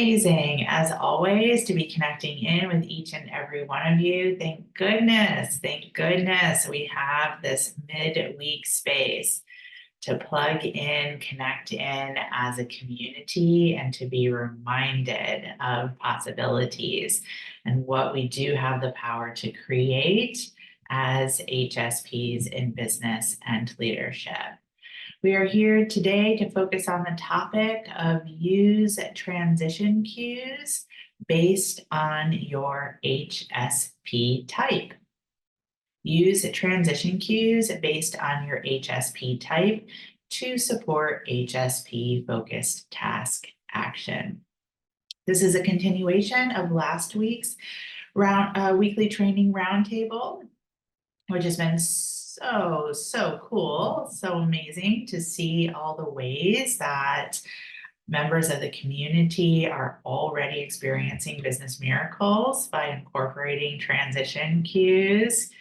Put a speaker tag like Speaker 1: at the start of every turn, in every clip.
Speaker 1: amazing, as always, to be connecting in with each and every one of you. Thank goodness we have this midweek space to plug in, connect in as a community, and to be reminded of possibilities and what we do have the power to create as HSPs in business and leadership. We are here today to focus on the topic of use transition cues based on your HSP type. Use transition cues based on your HSP type to support HSP-focused task action. This is a continuation of last week's weekly training roundtable, which has been so cool, so amazing to see all the ways that members of the community are already experiencing business miracles by incorporating transition cues,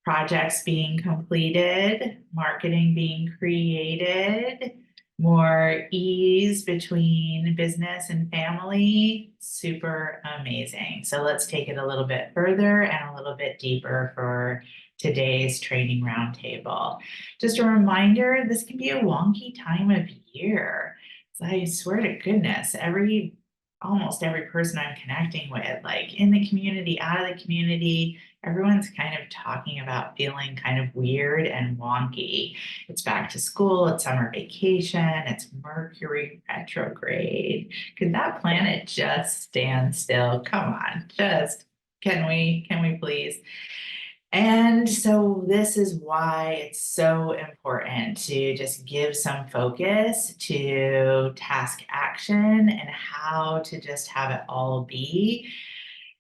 Speaker 1: projects being completed, marketing being created, more ease between business and family. Super amazing. So let's take it a little bit further and a little bit deeper for today's training roundtable. Just a reminder, this can be a wonky time of year. So I swear to goodness, almost every person I'm connecting with, like in the community, out of the community, everyone's kind of talking about feeling kind of weird and wonky. It's back to school, it's summer vacation, it's Mercury retrograde. Could that planet just stand still? Come on, can we please? And so this is why it's so important to just give some focus to task action and how to just have it all be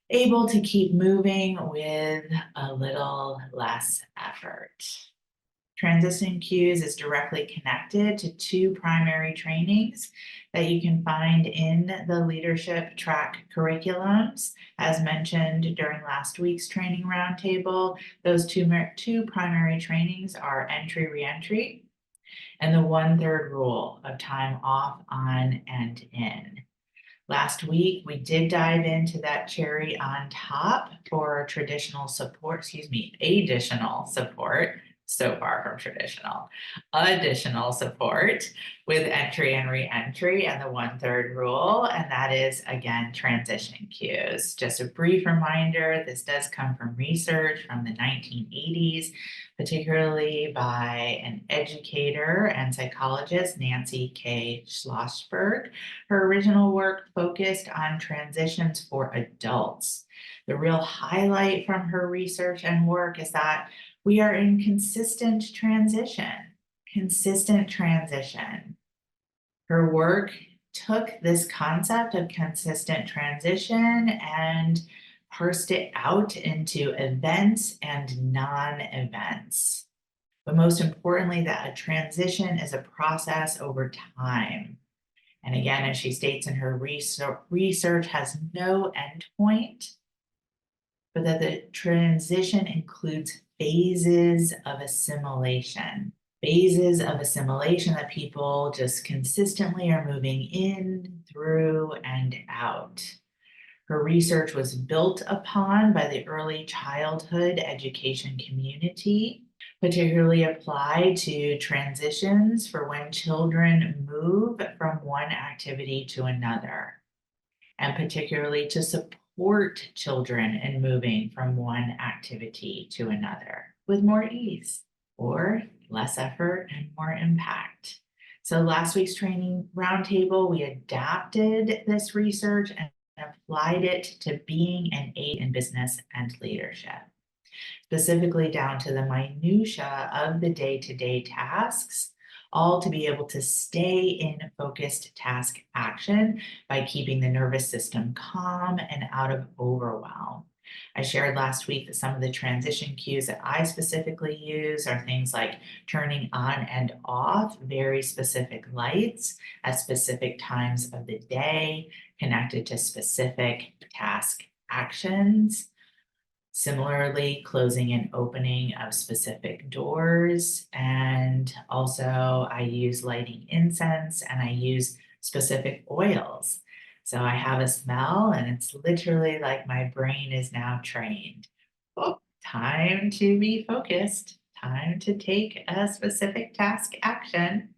Speaker 1: able to keep moving with a little less effort. Transition cues is directly connected to two primary trainings that you can find in the leadership track curriculums. As mentioned during last week's training roundtable, those two primary trainings are entry, reentry, and the 1/3 rule of time off, on, and in. Last week, we did dive into that cherry on top for additional support, so far from traditional, additional support with entry and re-entry and the 1/3 rule, and that is, again, transition cues. Just a brief reminder, this does come from research from the 1980s, particularly by an educator and psychologist, Nancy K. Schlossberg. Her original work focused on transitions for adults. The real highlight from her research and work is that we are in consistent transition. Her work took this concept of consistent transition and parsed it out into events and non-events. But most importantly, that a transition is a process over time. And again, as she states in her research has no endpoint, but that the transition includes phases of assimilation that people just consistently are moving in, through, and out. Her research was built upon by the early childhood education community, particularly applied to transitions for when children move from one activity to another, and particularly to support children in moving from one activity to another with more ease or less effort and more impact. So last week's training roundtable, we adapted this research and applied it to being an aid in business and leadership, specifically down to the minutia of the day-to-day tasks, all to be able to stay in focused task action by keeping the nervous system calm and out of overwhelm. I shared last week that some of the transition cues that I specifically use are things like turning on and off very specific lights at specific times of the day, connected to specific task actions. Similarly, closing and opening of specific doors. And also I use lighting incense and I use specific oils. So I have a smell and it's literally like my brain is now trained. Oh, time to be focused, time to take a specific task action.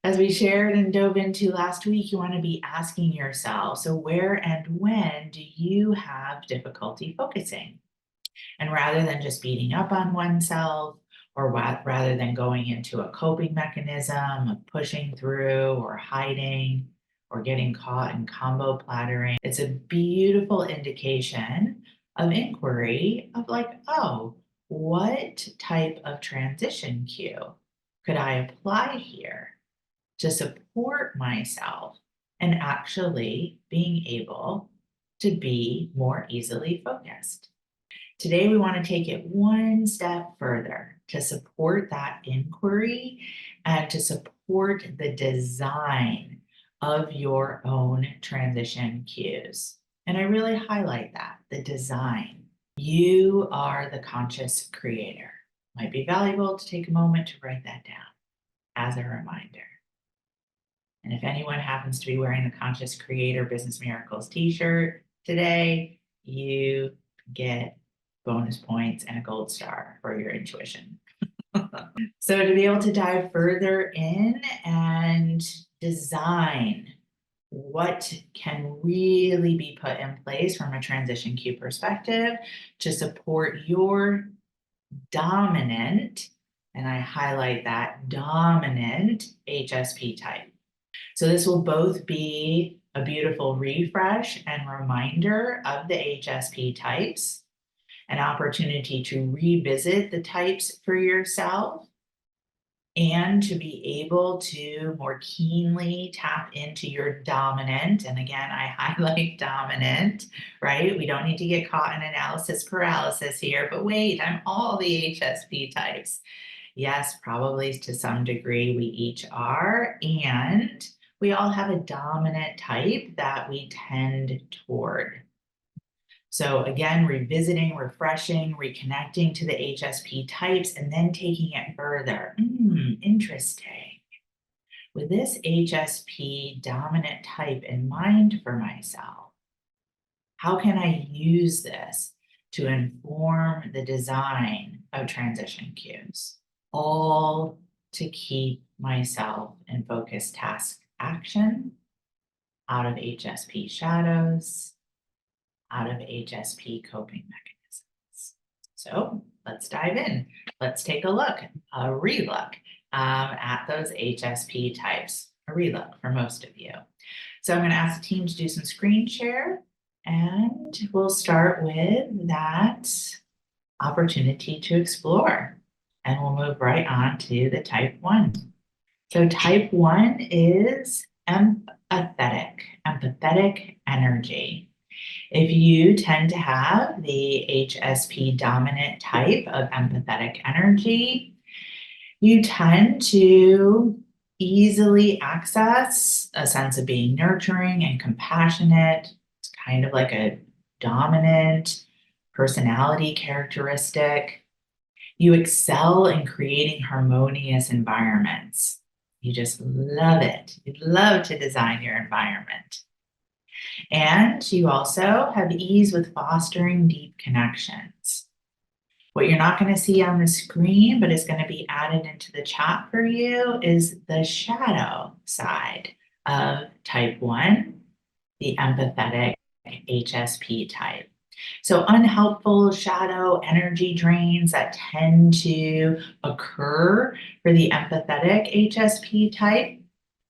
Speaker 1: As we shared and dove into last week, you want to be asking yourself, so where and when do you have difficulty focusing? And rather than just beating up on oneself, or rather than going into a coping mechanism of pushing through or hiding or getting caught in combo plattering, it's a beautiful indication of inquiry of like, oh, what type of transition cue could I apply here to support myself and actually being able to be more easily focused? Today, we want to take it one step further to support that inquiry and to support the design of your own transition cues. And I really highlight that, the design. You are the conscious creator. Might be valuable to take a moment to write that down as a reminder. And if anyone happens to be wearing the Conscious Creator Business Miracles t-shirt today, you get bonus points and a gold star for your intuition. So to be able to dive further in and design what can really be put in place from a transition cue perspective to support your dominant, and I highlight that, dominant HSP type. So this will both be a beautiful refresh and reminder of the HSP types, an opportunity to revisit the types for yourself, and to be able to more keenly tap into your dominant. And again, I highlight dominant, right? We don't need to get caught in analysis paralysis here, but wait, I'm all the HSP types. Yes, probably to some degree we each are, and we all have a dominant type that we tend toward. So again, revisiting, refreshing, reconnecting to the HSP types, and then taking it further. Interesting. With this HSP dominant type in mind for myself, how can I use this to inform the design of transition cues? All to keep myself in focused task action, out of HSP shadows, out of HSP coping mechanisms. So let's dive in. Let's take a look, a relook at those HSP types, a relook for most of you. So I'm going to ask the team to do some screen share, and we'll start with that opportunity to explore, and we'll move right on to the type 1. So type 1 is empathetic energy. If you tend to have the HSP dominant type of empathetic energy, you tend to easily access a sense of being nurturing and compassionate. It's kind of like a dominant personality characteristic. You excel in creating harmonious environments. You just love it. You love to design your environment. And you also have ease with fostering deep connections. What you're not going to see on the screen, but is going to be added into the chat for you, is the shadow side of type 1, the empathetic HSP type. So unhelpful shadow energy drains that tend to occur for the empathetic HSP type: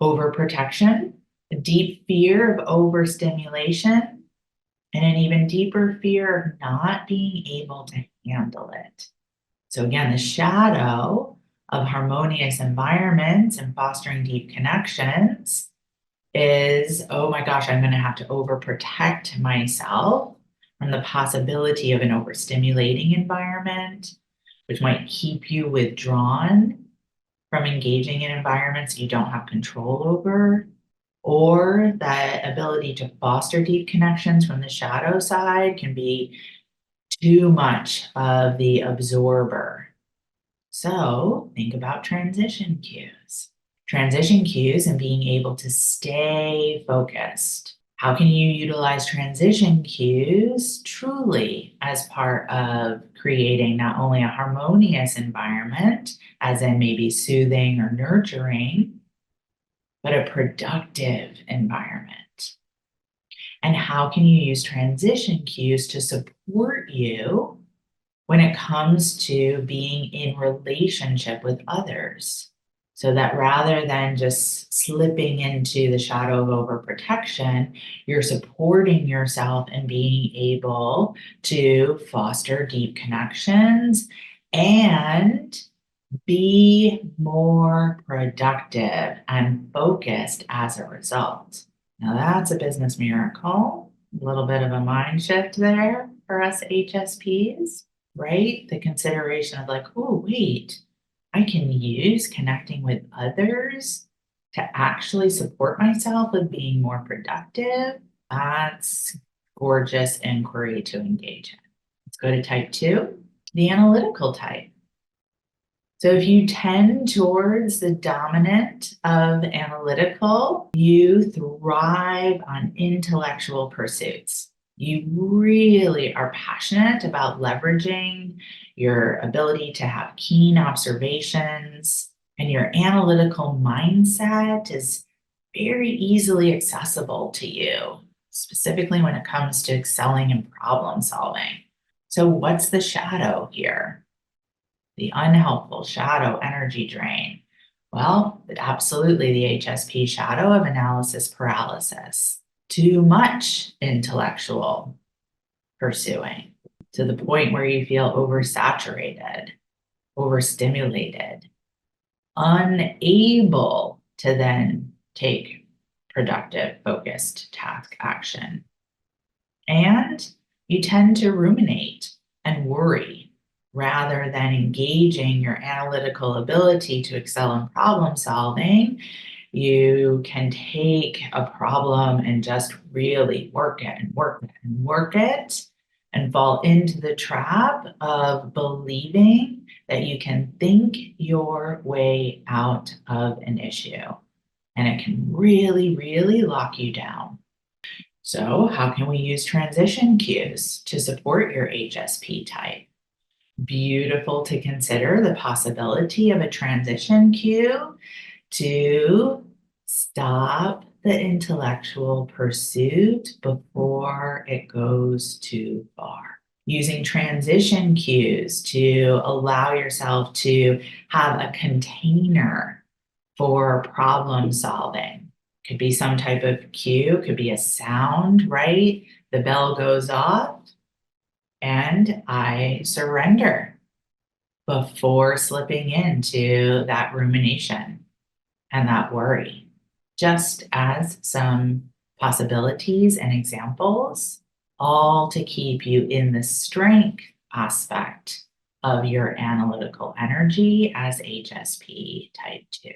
Speaker 1: overprotection, a deep fear of overstimulation, and an even deeper fear of not being able to handle it. So again, the shadow of harmonious environments and fostering deep connections is, oh my gosh, I'm going to have to overprotect myself from the possibility of an overstimulating environment, which might keep you withdrawn from engaging in environments you don't have control over, or that ability to foster deep connections from the shadow side can be too much of the absorber. So think about transition cues. Transition cues and being able to stay focused How can you utilize transition cues truly as part of creating not only a harmonious environment, as in maybe soothing or nurturing, but a productive environment? And how can you use transition cues to support you when it comes to being in relationship with others? So that rather than just slipping into the shadow of overprotection, you're supporting yourself and being able to foster deep connections and be more productive and focused as a result. Now that's a business miracle. A little bit of a mind shift there for us HSPs, right? The consideration of like, oh, wait, I can use connecting with others to actually support myself with being more productive. That's gorgeous inquiry to engage in. Let's go to type 2, the analytical type. So if you tend towards the dominant of analytical, you thrive on intellectual pursuits. You really are passionate about leveraging your ability to have keen observations, and your analytical mindset is very easily accessible to you, specifically when it comes to excelling in problem solving. So what's the shadow here? The unhelpful shadow energy drain. Well, absolutely the HSP shadow of analysis paralysis. Too much intellectual pursuing to the point where you feel oversaturated, overstimulated, unable to then take productive, focused task action. And you tend to ruminate and worry rather than engaging your analytical ability to excel in problem solving. You can take a problem and just really work it and work it and work it and fall into the trap of believing that you can think your way out of an issue. And it can really, really lock you down. So how can we use transition cues to support your HSP type? Beautiful to consider the possibility of a transition cue to stop the intellectual pursuit before it goes too far. Using transition cues to allow yourself to have a container for problem solving. Could be some type of cue, could be a sound, right? The bell goes off and I surrender before slipping into that rumination and that worry. Just as some possibilities and examples, all to keep you in the strength aspect of your analytical energy as HSP type 2.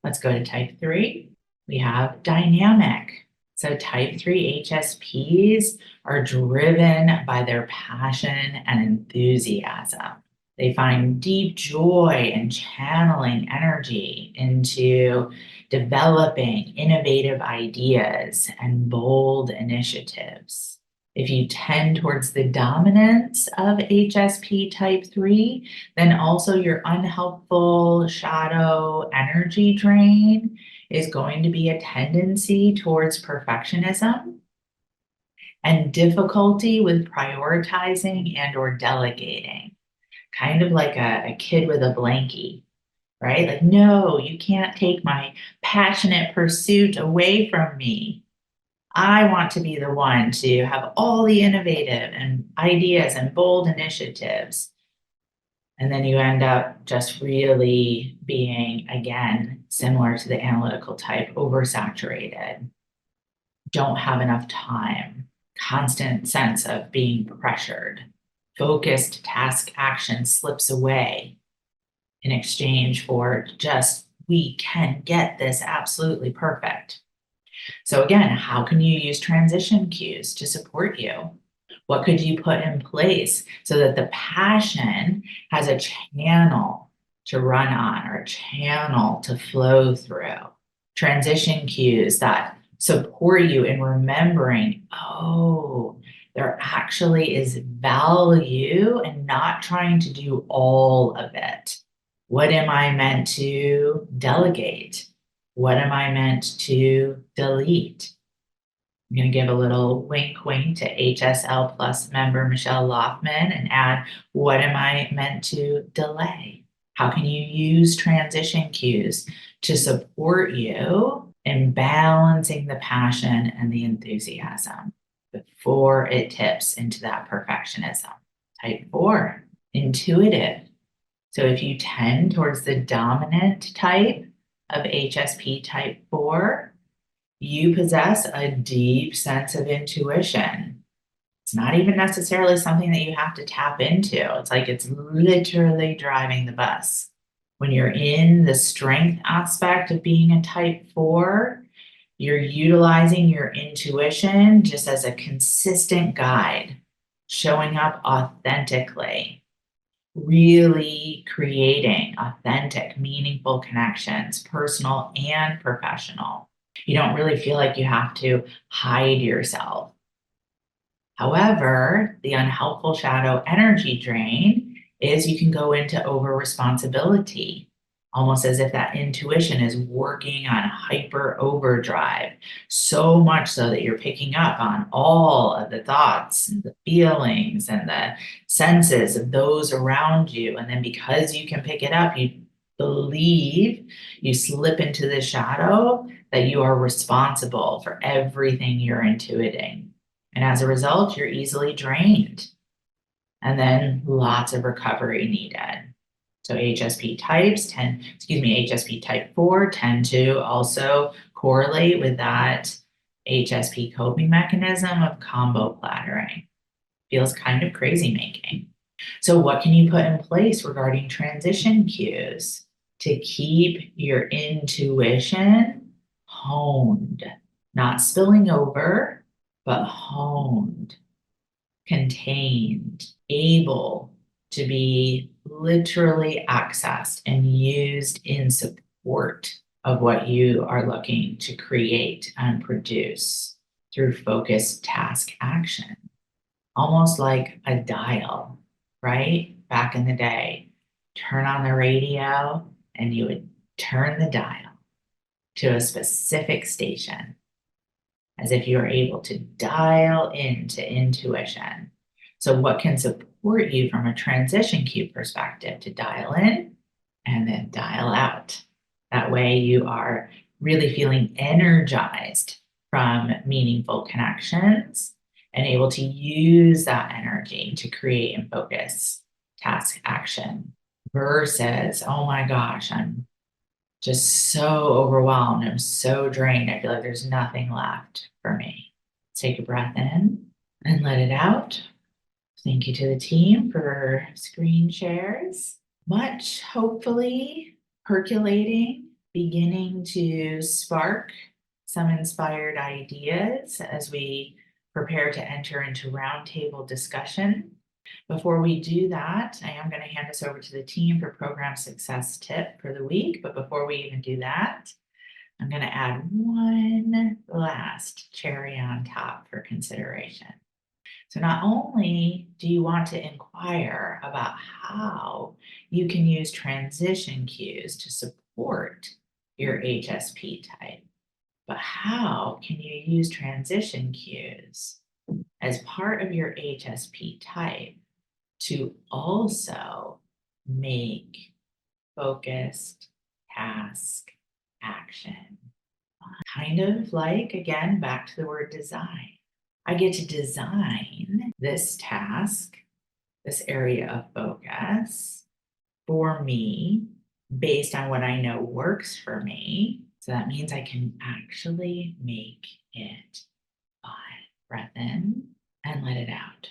Speaker 1: Let's go to type 3. We have dynamic. So type 3 HSPs are driven by their passion and enthusiasm. They find deep joy in channeling energy into developing innovative ideas and bold initiatives. If you tend towards the dominance of HSP type 3, then also your unhelpful shadow energy drain is going to be a tendency towards perfectionism and difficulty with prioritizing and or delegating. Kind of like a kid with a blankie, right? Like, no, you can't take my passionate pursuit away from me. I want to be the one to have all the innovative and ideas and bold initiatives. And then you end up just really being, again, similar to the analytical type, oversaturated, don't have enough time, constant sense of being pressured, focused task action slips away in exchange for just, we can get this absolutely perfect. So again, how can you use transition cues to support you? What could you put in place so that the passion has a channel to run on or a channel to flow through? Transition cues that support you in remembering, oh, there actually is value in not trying to do all of it. What am I meant to delegate? What am I meant to delete? I'm going to give a little wink wink to HSL Plus member Michelle Loftman and add, what am I meant to delay? How can you use transition cues to support you in balancing the passion and the enthusiasm before it tips into that perfectionism? Type 4, intuitive. So if you tend towards the dominant type of HSP type 4, you possess a deep sense of intuition. It's not even necessarily something that you have to tap into. It's like it's literally driving the bus. When you're in the strength aspect of being a type 4, you're utilizing your intuition just as a consistent guide, showing up authentically, really creating authentic, meaningful connections, personal and professional. You don't really feel like you have to hide yourself. However, the unhelpful shadow energy drain is you can go into over responsibility, almost as if that intuition is working on hyper overdrive, so much so that you're picking up on all of the thoughts and the feelings and the senses of those around you. And then because you can pick it up, you believe you slip into the shadow that you are responsible for everything you're intuiting. And as a result, you're easily drained. And then lots of recovery needed. So HSP type 4 tend to also correlate with that HSP coping mechanism of combo plattering. Feels kind of crazy making. So what can you put in place regarding transition cues to keep your intuition honed, not spilling over, but honed, contained, able to be literally accessed and used in support of what you are looking to create and produce through focused task action? Almost like a dial, right? Back in the day, turn on the radio and you would turn the dial to a specific station, as if you are able to dial into intuition. So what can support you from a transition cue perspective to dial in and then dial out? That way you are really feeling energized from meaningful connections and able to use that energy to create and focus task action versus, oh my gosh, I'm just so overwhelmed. I'm so drained. I feel like there's nothing left for me. Take a breath in and let it out. Thank you to the team for screen shares. Much, hopefully, percolating, beginning to spark some inspired ideas as we prepare to enter into roundtable discussion. Before we do that, I am going to hand this over to the team for program success tip for the week. But before we even do that, I'm going to add one last cherry on top for consideration. So not only do you want to inquire about how you can use transition cues to support your HSP type, but how can you use transition cues as part of your HSP type to also make focused task action? Kind of like, again, back to the word design. I get to design this task, this area of focus for me based on what I know works for me. So that means I can actually make it fun. Breath in and let it out.